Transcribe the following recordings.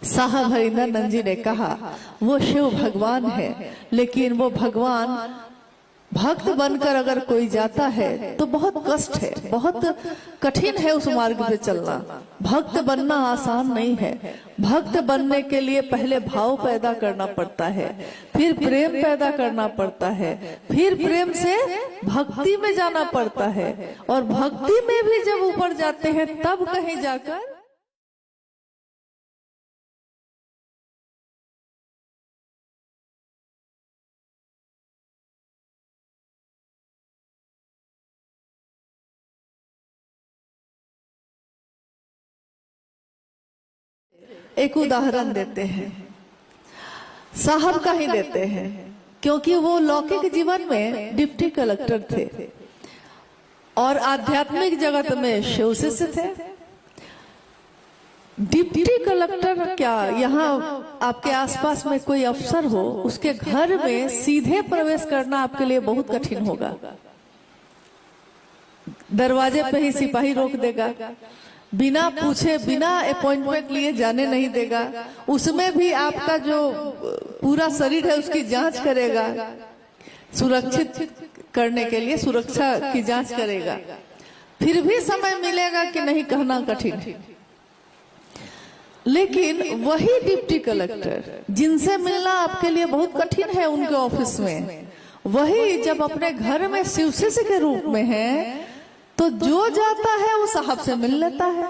साहब हरिनंदन जी ने कहा वो शिव भगवान है, लेकिन वो भगवान भक्त बनकर अगर कोई जाता है तो बहुत कष्ट है, बहुत कठिन है उस मार्ग पे चलना। भक्त बनना आसान नहीं है। भक्त बनने के लिए पहले भाव पैदा करना पड़ता है, फिर प्रेम पैदा करना पड़ता है, फिर प्रेम से भक्ति में जाना पड़ता है, और भक्ति में भी जब ऊपर जाते हैं तब कहीं जाकर एक उदाहरण देते हैं, साहब का ही देते हैं, क्योंकि वो लौकिक जीवन में डिप्टी कलेक्टर थे और आध्यात्मिक जगत में शिव शिष्य थे। डिप्टी कलेक्टर क्या, यहाँ आपके आसपास में कोई अफसर हो, उसके घर में सीधे प्रवेश करना आपके लिए बहुत कठिन होगा। दरवाजे पे ही सिपाही रोक देगा, बिना पूछे बिना अपॉइंटमेंट लिए जाने नहीं देगा। उसमें भी आपका जो पूरा शरीर है उसकी जांच करेगा, सुरक्षित करने के लिए सुरक्षा की जांच करेगा। फिर भी समय मिलेगा कि नहीं कहना कठिन है। लेकिन वही डिप्टी कलेक्टर जिनसे मिलना आपके लिए बहुत कठिन है उनके ऑफिस में, वही जब अपने घर में शिव शिष्य के रूप में है तो जो जाता है वो साहब से मिल लेता है।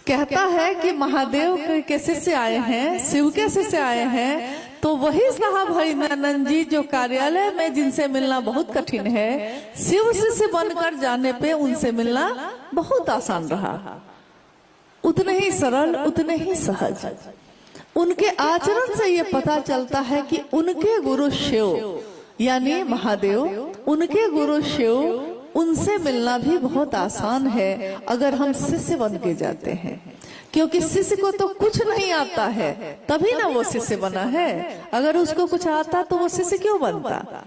कहता है कि महादेव के शिष्य आए हैं, शिव के शिष्य आए हैं, तो वही साहब हरिनंदन जी जो कार्यालय में जिनसे मिलना बहुत कठिन है, शिव शिष्य बनकर जाने पे उनसे मिलना बहुत आसान रहा। उतने ही सरल, उतने ही सहज। उनके आचरण से ये पता चलता है कि उनके गुरु शिव यानी महादेव, उनके गुरु शिव, उनसे मिलना भी बहुत आसान है अगर हम शिष्य बन के जाते हैं। क्योंकि शिष्य को तो कुछ नहीं आता है, तभी ना वो शिष्य बना है। अगर उसको कुछ आता तो वो शिष्य क्यों बनता,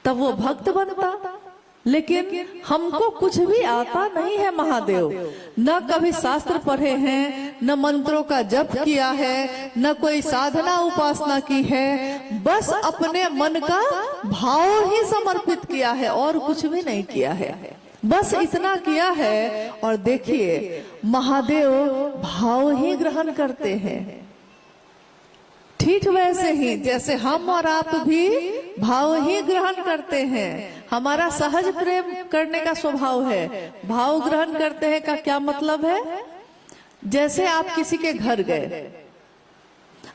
तब वो भक्त बनता। लेकिन हमको कुछ भी आता नहीं है महादेव, न कभी शास्त्र पढ़े हैं, न मंत्रों का जप किया है, न कोई साधना उपासना की है, बस अपने मन का भाव ही समर्पित किया है और कुछ भी नहीं किया है। बस इतना किया है और देखिए महादेव भाव ही ग्रहण करते हैं। ठीक वैसे ही जैसे हम और आप भी भाव ही ग्रहण करते हैं। हमारा सहज प्रेम करने का स्वभाव है। भाव ग्रहण करते हैं का क्या मतलब है? जैसे आप किसी के घर गए,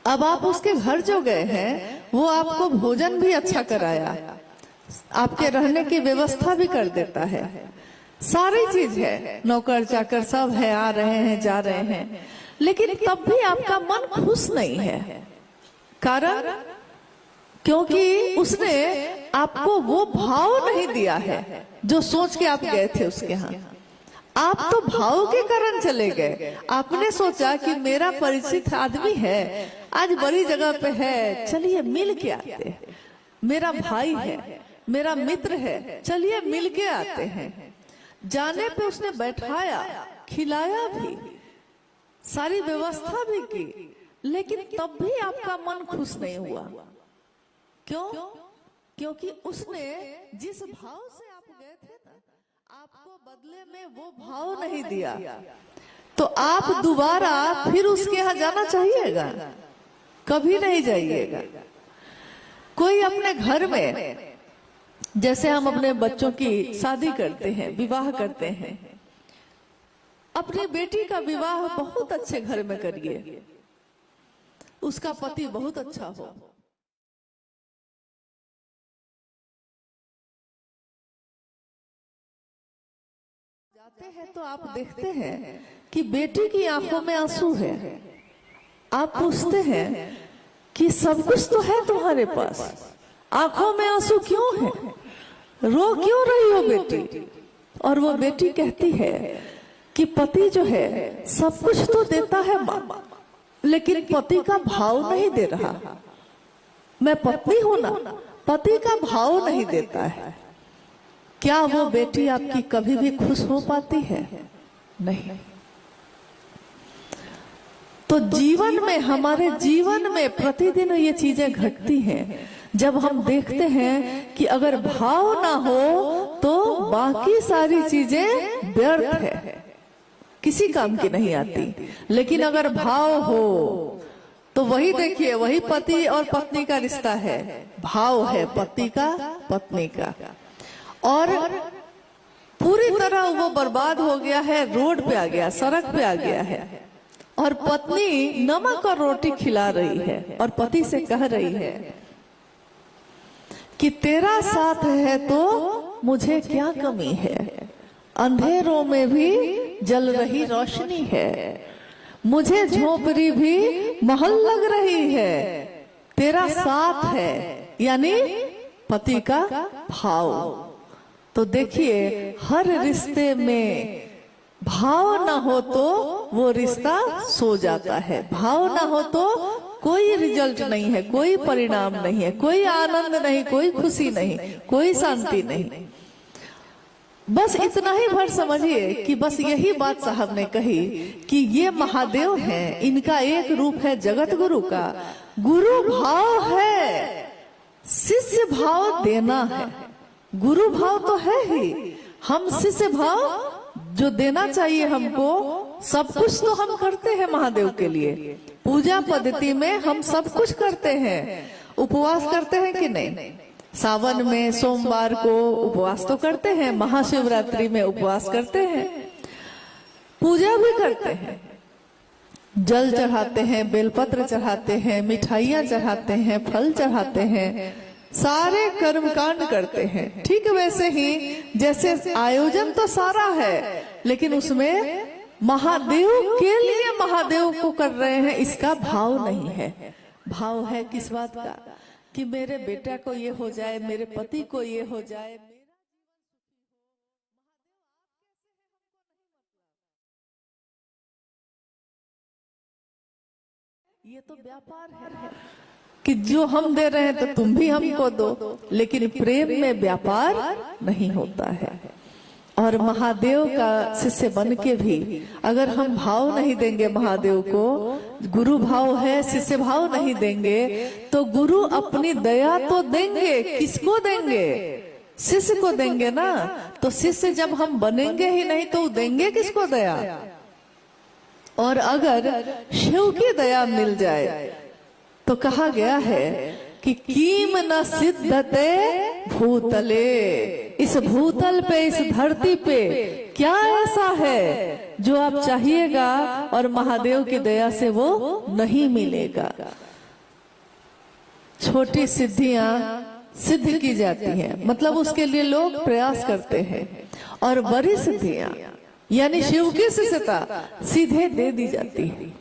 अब आप उसके घर जो गए हैं वो आपको भोजन भी अच्छा कराया, आपके रहने की व्यवस्था भी कर देता है, सारी चीज है, नौकर चाकर सब है, आ रहे हैं जा रहे हैं, लेकिन तब भी आपका मन खुश नहीं है। कारण क्योंकि उसने आपको वो भाव नहीं दिया है जो सोच के आप गए थे उसके यहाँ। आप तो भाव के कारण चले गए। आपने सोचा कि मेरा परिचित आदमी है, आज बड़ी जगह पे है, चलिए मिल के आते हैं, मेरा भाई है, मेरा मित्र है, चलिए मिल के आते हैं। जाने पे उसने बैठाया, खिलाया भी, सारी व्यवस्था भी की, लेकिन तब भी आपका मन खुश नहीं हुआ। क्यों? क्योंकि उसने जिस भाव से आप गए थे ना, आपको बदले में वो भाव नहीं दिया। तो आप दोबारा फिर उसके यहाँ जाना चाहिएगा? कभी नहीं जाइएगा। कोई अपने घर में, जैसे हम अपने बच्चों की शादी करते हैं, विवाह करते हैं, अपनी बेटी का विवाह बहुत अच्छे घर में करिए, उसका पति बहुत अच्छा हो। जाते हैं तो आप देखते हैं कि बेटी की आंखों में आंसू है। आप पूछते हैं कि सब कुछ तो है तुम्हारे पास, आंखों में आंसू क्यों है, रो क्यों रही हो बेटी? और वो बेटी कहती है कि पति जो है सब कुछ तो देता है माँ, लेकिन पति का भाव नहीं दे रहा। मैं पत्नी हूं ना, पति का भाव नहीं देता है। क्या वो बेटी आपकी कभी भी खुश हो पाती है? नहीं। तो तो जीवन में, हमारे जीवन में प्रतिदिन ये चीजें घटती हैं। जब हम देखते हैं कि अगर भाव ना हो तो बाकी सारी चीजें व्यर्थ है, किसी काम की नहीं आती। लेकिन अगर भाव हो तो वही देखिए, वही पति और पत्नी का रिश्ता है, भाव है पति का पत्नी का। और पूरी तरह वो बर्बाद हो गया है, रोड पे आ गया, सड़क पे आ गया है, और पत्नी नमक और रोटी खिला रही है और पति से कह रही है कि तेरा साथ है तो मुझे क्या कमी है, अंधेरों में भी जल रही रोशनी है, मुझे झोपड़ी भी महल लग रही है, तेरा साथ है, यानी पति का भाव। तो देखिए, हर रिश्ते में भाव ना हो तो वो रिश्ता सो जाता है, भाव ना हो तो कोई रिजल्ट नहीं है, कोई परिणाम नहीं है, कोई आनंद नहीं, कोई खुशी नहीं, कोई शांति नहीं। बस इतना ही भर समझिए कि बस यही बात साहब ने कही कि ये महादेव हैं, इनका एक रूप है जगत गुरु का। गुरु भाव है, शिष्य भाव देना है। गुरु भाव तो है ही, हम शिष्य भाव जो देना चाहिए हमको, सब कुछ तो हम करते हैं महादेव के लिए। पूजा पद्धति में हम सब कुछ करते हैं। उपवास करते हैं कि नहीं? सावन में सोमवार को उपवास तो करते हैं, महाशिवरात्रि में उपवास करते हैं, पूजा भी करते हैं, जल चढ़ाते हैं, बेलपत्र चढ़ाते हैं, मिठाइयाँ चढ़ाते हैं, फल चढ़ाते हैं, सारे कर्मकांड करते हैं। ठीक वैसे ही जैसे आयोजन तो सारा है, लेकिन उसमें महादेव के लिए महादेव को कर रहे हैं, इसका भाव नहीं है। भाव है किस बात का कि मेरे बेटा को ये हो जाए, मेरे पति को ये हो जाए, ये तो व्यापार है कि जो हम दे रहे हैं तो तुम भी हमको दो, लेकिन प्रेम में व्यापार नहीं होता है। और महादेव का शिष्य बन के भी अगर हम भाव नहीं देंगे महादेव को, गुरु भाव है, शिष्य भाव नहीं देंगे, तो गुरु अपनी दया तो देंगे, किसको देंगे? शिष्य को देंगे ना। तो शिष्य जब हम बनेंगे ही नहीं तो देंगे किसको दया? और अगर शिव की दया मिल जाए तो कहा गया है कि कीम न सिद्धते भूतले, इस भूतल पे, इस धरती पे क्या ऐसा है जो आप चाहिएगा और महादेव की दया से वो नहीं मिलेगा। छोटी सिद्धियां सिद्ध की जाती हैं, मतलब उसके लिए लोग प्रयास करते हैं, और बड़ी सिद्धियां यानी शिव की शिष्यता सीधे दे दी जाती है।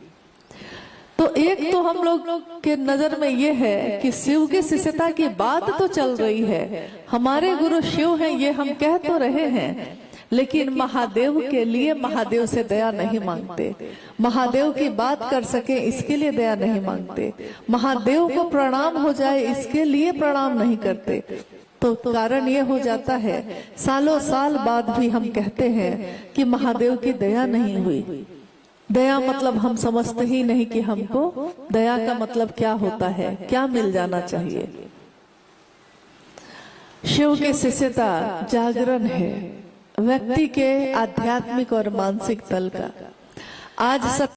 तो एक तो हम लोग के नजर में ये है कि शिव की शिष्यता की बात तो चल रही है, हमारे गुरु शिव हैं ये हम कह तो रहे हैं, लेकिन महादेव के लिए महादेव से दया नहीं मांगते, महादेव की बात कर सके इसके लिए दया नहीं मांगते, महादेव को प्रणाम हो जाए इसके लिए प्रणाम नहीं करते। तो कारण ये हो जाता है, सालों साल बाद भी हम कहते हैं कि महादेव की दया नहीं हुई। दया मतलब हम समझते ही नहीं कि हमको दया का मतलब क्या होता है, क्या मिल जाना चाहिए। शिव की शिष्यता जागरण है व्यक्ति के आध्यात्मिक और मानसिक तल का। आज